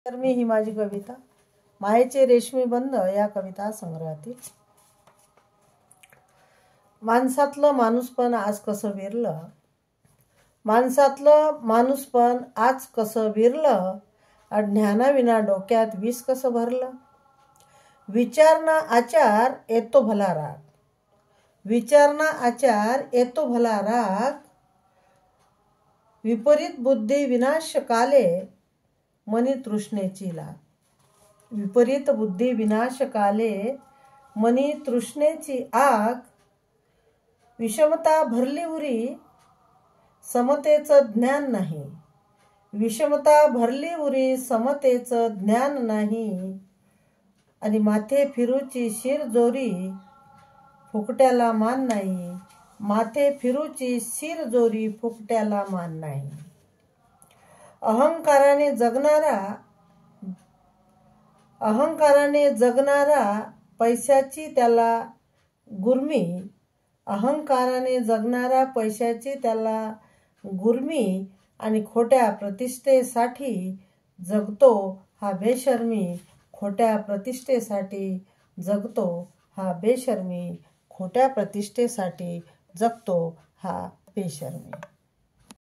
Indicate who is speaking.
Speaker 1: तर मी ही माझी कविता मायेचे रेशमी बंध या कविता संग्रहातील. माणसातलं माणूसपण आज कसं विरलं, माणसातलं माणूसपण आज कसं विरलं, अज्ञानाविना डोक्यात विष कसं भरलं. विचारणा आचार येतो भला राग, विचारणा आचार येतो भला राग. विपरीत बुद्धी विनाशकाले मनी तृष्णेची लाग. विपरीत बुद्धी विनाशकाले मनी तृष्णेची आग. विषमता भरली उरी समतेचं ज्ञान नाही, विषमता भरली उरी समतेचं ज्ञान नाही. आणि माथे फिरूची शिर जोरी फुकट्याला मान नाही, माथे फिरूची शिर जोरी फुकट्याला मान नाही. अहंकाराने जगणारा पैशाची त्याला गुर्मी, अहंकाराने जगणारा पैशाची त्याला गुर्मी. आणि खोट्या प्रतिष्ठेसाठी जगतो हा बेशर्मी, खोट्या प्रतिष्ठेसाठी जगतो हा बेशर्मी, खोट्या प्रतिष्ठेसाठी जगतो हा बेशर्मी.